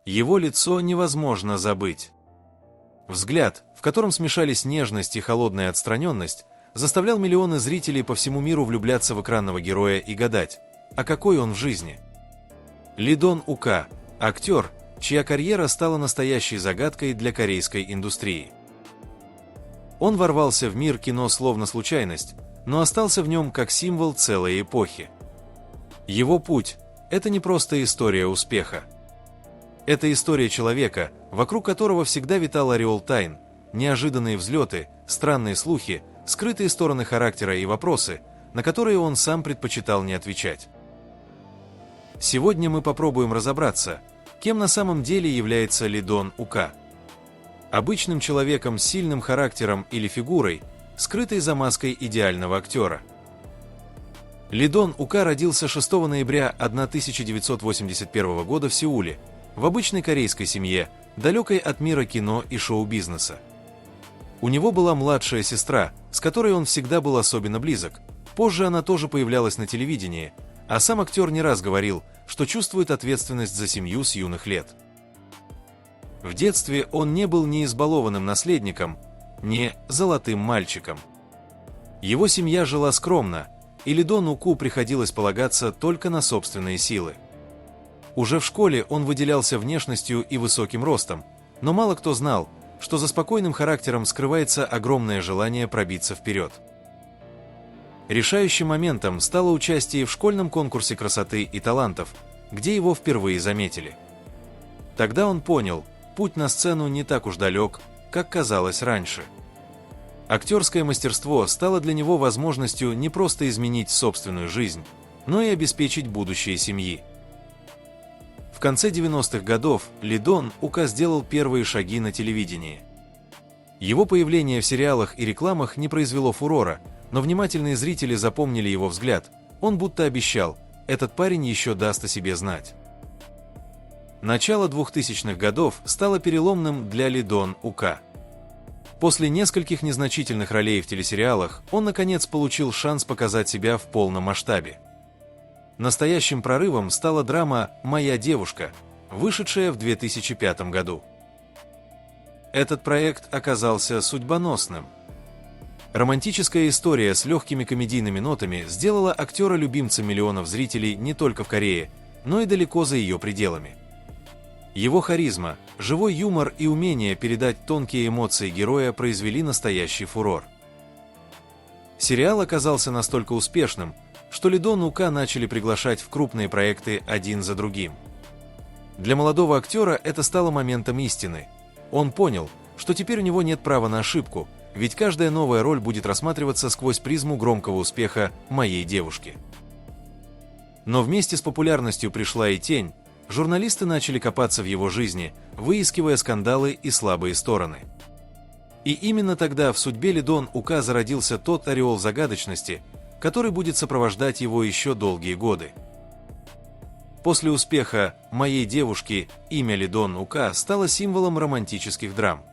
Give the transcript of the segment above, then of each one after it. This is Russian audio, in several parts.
Его лицо невозможно забыть. Взгляд, в котором смешались нежность и холодная отстраненность, заставлял миллионы зрителей по всему миру влюбляться в экранного героя и гадать, а какой он в жизни. Ли Дон Ука – актер, чья карьера стала настоящей загадкой для корейской индустрии. Он ворвался в мир кино словно случайность, но остался в нем как символ целой эпохи. Его путь – это не просто история успеха. Это история человека, вокруг которого всегда витал ореол тайн, неожиданные взлеты, странные слухи, скрытые стороны характера и вопросы, на которые он сам предпочитал не отвечать. Сегодня мы попробуем разобраться, кем на самом деле является Ли Дон Ука. Обычным человеком с сильным характером или фигурой, скрытой за маской идеального актера. Ли Дон Ука родился 6 ноября 1981 года в Сеуле, в обычной корейской семье, далекой от мира кино и шоу-бизнеса. У него была младшая сестра, с которой он всегда был особенно близок. Позже она тоже появлялась на телевидении, а сам актер не раз говорил, что чувствует ответственность за семью с юных лет. В детстве он не был ни избалованным наследником, ни золотым мальчиком. Его семья жила скромно, и Ли Дону Уку приходилось полагаться только на собственные силы. Уже в школе он выделялся внешностью и высоким ростом, но мало кто знал, что за спокойным характером скрывается огромное желание пробиться вперед. Решающим моментом стало участие в школьном конкурсе красоты и талантов, где его впервые заметили. Тогда он понял, путь на сцену не так уж далек, как казалось раньше. Актерское мастерство стало для него возможностью не просто изменить собственную жизнь, но и обеспечить будущее семьи. В конце 90-х годов Ли Дон Ука сделал первые шаги на телевидении. Его появление в сериалах и рекламах не произвело фурора, но внимательные зрители запомнили его взгляд. Он будто обещал, этот парень еще даст о себе знать. Начало 2000-х годов стало переломным для Ли Дон Ука. После нескольких незначительных ролей в телесериалах он, наконец, получил шанс показать себя в полном масштабе. Настоящим прорывом стала драма «Моя девушка», вышедшая в 2005 году. Этот проект оказался судьбоносным. Романтическая история с легкими комедийными нотами сделала актера любимцем миллионов зрителей не только в Корее, но и далеко за ее пределами. Его харизма, живой юмор и умение передать тонкие эмоции героя произвели настоящий фурор. Сериал оказался настолько успешным, что Ли Дон Ука начали приглашать в крупные проекты один за другим. Для молодого актера это стало моментом истины. Он понял, что теперь у него нет права на ошибку, ведь каждая новая роль будет рассматриваться сквозь призму громкого успеха «Моей девушки». Но вместе с популярностью пришла и тень. Журналисты начали копаться в его жизни, выискивая скандалы и слабые стороны. И именно тогда в судьбе Ли Дон Ука зародился тот ореол загадочности, который будет сопровождать его еще долгие годы. После успеха «Моей девушки» имя Ли Дон Ука стало символом романтических драм.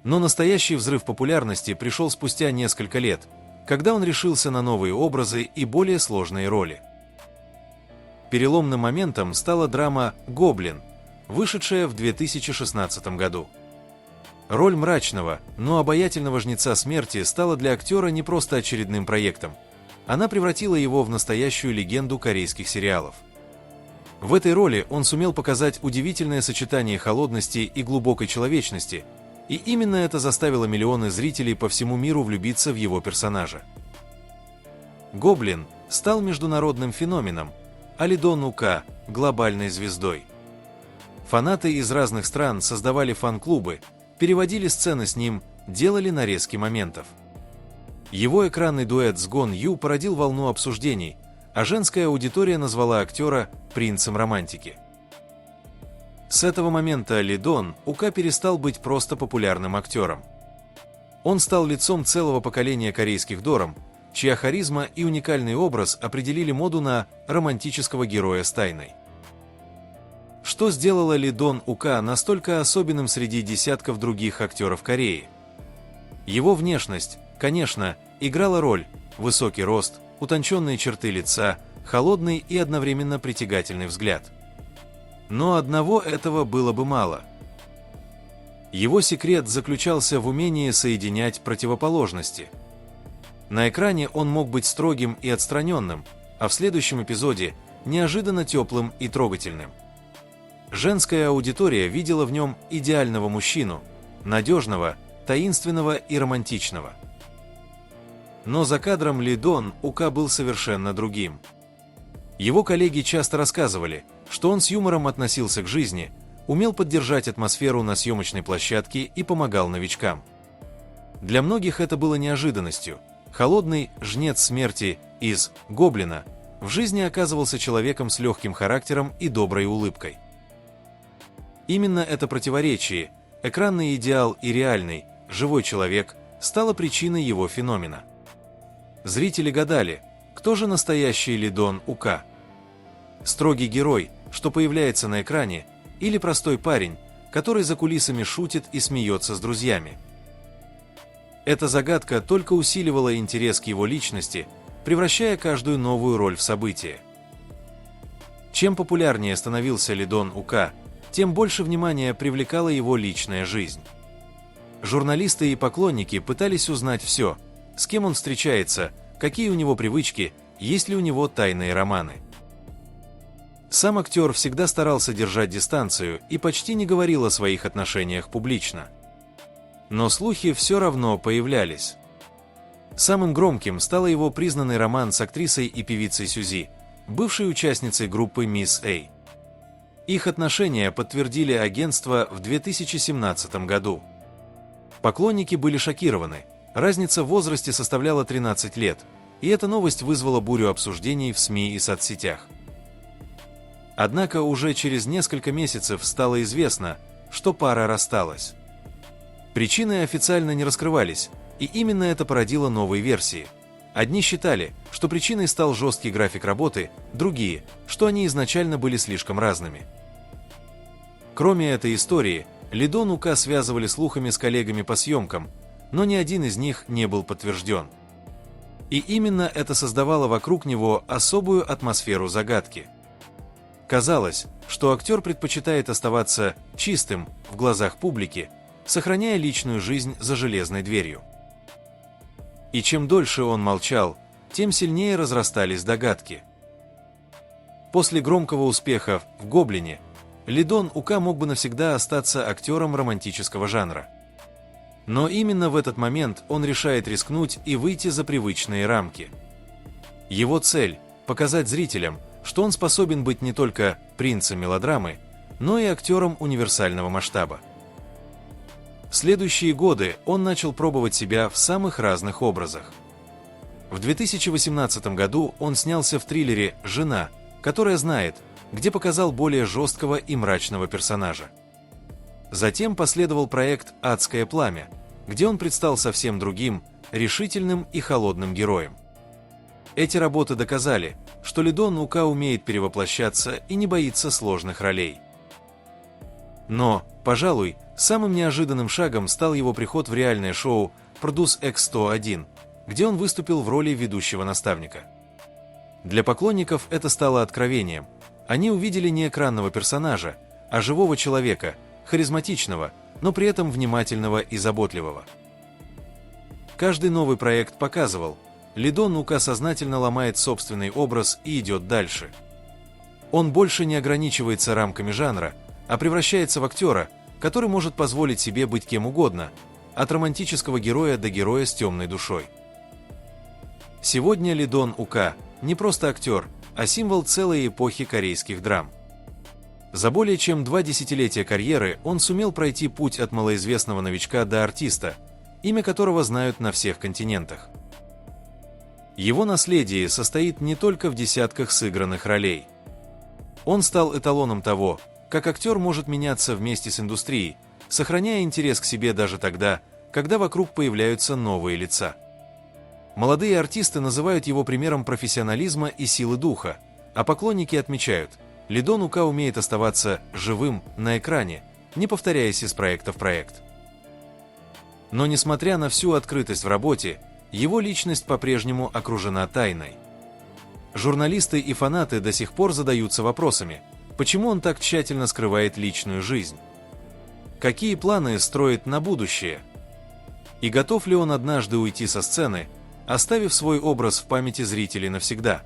Но настоящий взрыв популярности пришел спустя несколько лет, когда он решился на новые образы и более сложные роли. Переломным моментом стала драма «Гоблин», вышедшая в 2016 году. Роль мрачного, но обаятельного жнеца смерти стала для актера не просто очередным проектом. Она превратила его в настоящую легенду корейских сериалов. В этой роли он сумел показать удивительное сочетание холодности и глубокой человечности, и именно это заставило миллионы зрителей по всему миру влюбиться в его персонажа. «Гоблин» стал международным феноменом, а Ли Дон Ука – глобальной звездой. Фанаты из разных стран создавали фан-клубы, переводили сцены с ним, делали нарезки моментов. Его экранный дуэт с Гон Ю породил волну обсуждений, а женская аудитория назвала актера «принцем романтики». С этого момента Ли Дон Ука перестал быть просто популярным актером. Он стал лицом целого поколения корейских дорам, чья харизма и уникальный образ определили моду на романтического героя с тайной. Что сделало Ли Дон Ука настолько особенным среди десятков других актеров Кореи? Его внешность, конечно, играла роль: высокий рост, утонченные черты лица, холодный и одновременно притягательный взгляд. Но одного этого было бы мало. Его секрет заключался в умении соединять противоположности. На экране он мог быть строгим и отстраненным, а в следующем эпизоде неожиданно теплым и трогательным. Женская аудитория видела в нем идеального мужчину, надежного, таинственного и романтичного. Но за кадром Ли Дон Ука был совершенно другим. Его коллеги часто рассказывали, что он с юмором относился к жизни, умел поддержать атмосферу на съемочной площадке и помогал новичкам. Для многих это было неожиданностью. Холодный жнец смерти из «Гоблина» в жизни оказывался человеком с легким характером и доброй улыбкой. Именно это противоречие, экранный идеал и реальный, живой человек, стало причиной его феномена. Зрители гадали, кто же настоящий Ли Дон Ука? Строгий герой, что появляется на экране, или простой парень, который за кулисами шутит и смеется с друзьями? Эта загадка только усиливала интерес к его личности, превращая каждую новую роль в событие. Чем популярнее становился Ли Дон Ука, тем больше внимания привлекала его личная жизнь. Журналисты и поклонники пытались узнать все, с кем он встречается, какие у него привычки, есть ли у него тайные романы. Сам актер всегда старался держать дистанцию и почти не говорил о своих отношениях публично. Но слухи все равно появлялись. Самым громким стал его признанный роман с актрисой и певицей Сюзи, бывшей участницей группы Miss A. Их отношения подтвердили агентство в 2017 году. Поклонники были шокированы, разница в возрасте составляла 13 лет, и эта новость вызвала бурю обсуждений в СМИ и соцсетях. Однако уже через несколько месяцев стало известно, что пара рассталась. Причины официально не раскрывались, и именно это породило новые версии. Одни считали, что причиной стал жесткий график работы, другие, что они изначально были слишком разными. Кроме этой истории, Ли Дон Ука связывали слухами с коллегами по съемкам, но ни один из них не был подтвержден. И именно это создавало вокруг него особую атмосферу загадки. Казалось, что актер предпочитает оставаться чистым в глазах публики, сохраняя личную жизнь за железной дверью. И чем дольше он молчал, тем сильнее разрастались догадки. После громкого успеха в «Гоблине» Ли Дон Ука мог бы навсегда остаться актером романтического жанра. Но именно в этот момент он решает рискнуть и выйти за привычные рамки. Его цель – показать зрителям, что он способен быть не только принцем мелодрамы, но и актером универсального масштаба. В следующие годы он начал пробовать себя в самых разных образах. В 2018 году он снялся в триллере «Жена», которая знает, где показал более жесткого и мрачного персонажа. Затем последовал проект «Адское пламя», где он предстал совсем другим, решительным и холодным героем. Эти работы доказали, что Ли Дон Ука умеет перевоплощаться и не боится сложных ролей. Но, пожалуй, самым неожиданным шагом стал его приход в реальное шоу «Produce X101», где он выступил в роли ведущего наставника. Для поклонников это стало откровением. Они увидели не экранного персонажа, а живого человека, харизматичного, но при этом внимательного и заботливого. Каждый новый проект показывал, Ли Дон Ука сознательно ломает собственный образ и идет дальше. Он больше не ограничивается рамками жанра, а превращается в актера, который может позволить себе быть кем угодно, от романтического героя до героя с темной душой. Сегодня Ли Дон Ука не просто актер, а символ целой эпохи корейских драм. За более чем 2 десятилетия карьеры он сумел пройти путь от малоизвестного новичка до артиста, имя которого знают на всех континентах. Его наследие состоит не только в десятках сыгранных ролей. Он стал эталоном того, как актер может меняться вместе с индустрией, сохраняя интерес к себе даже тогда, когда вокруг появляются новые лица. Молодые артисты называют его примером профессионализма и силы духа, а поклонники отмечают, Ли Дон Ука умеет оставаться живым на экране, не повторяясь из проекта в проект. Но несмотря на всю открытость в работе, его личность по-прежнему окружена тайной. Журналисты и фанаты до сих пор задаются вопросами, Почему он так тщательно скрывает личную жизнь? Какие планы строит на будущее? И готов ли он однажды уйти со сцены, оставив свой образ в памяти зрителей навсегда?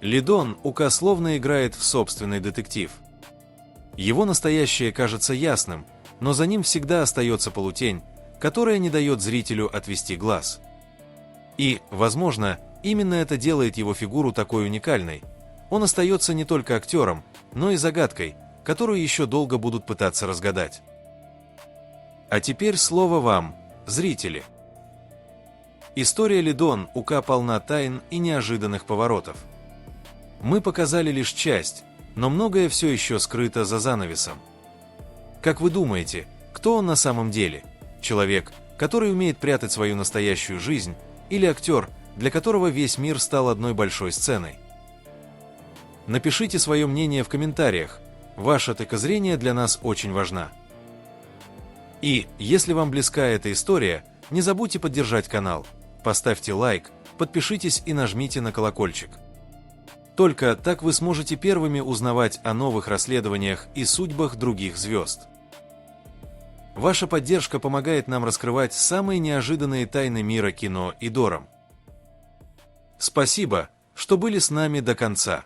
Лидон Ука словно играет в собственный детектив. Его настоящее кажется ясным, но за ним всегда остается полутень, которая не дает зрителю отвести глаз. И, возможно, именно это делает его фигуру такой уникальной. Он остается не только актером, но и загадкой, которую еще долго будут пытаться разгадать. А теперь слово вам, зрители. История Лидон Ука полна тайн и неожиданных поворотов. Мы показали лишь часть, но многое все еще скрыто за занавесом. Как вы думаете, кто он на самом деле? Человек, который умеет прятать свою настоящую жизнь, или актер, для которого весь мир стал одной большой сценой? Напишите свое мнение в комментариях. Ваша точка зрения для нас очень важна. И, если вам близка эта история, не забудьте поддержать канал, поставьте лайк, подпишитесь и нажмите на колокольчик. Только так вы сможете первыми узнавать о новых расследованиях и судьбах других звезд. Ваша поддержка помогает нам раскрывать самые неожиданные тайны мира кино и дорам. Спасибо, что были с нами до конца.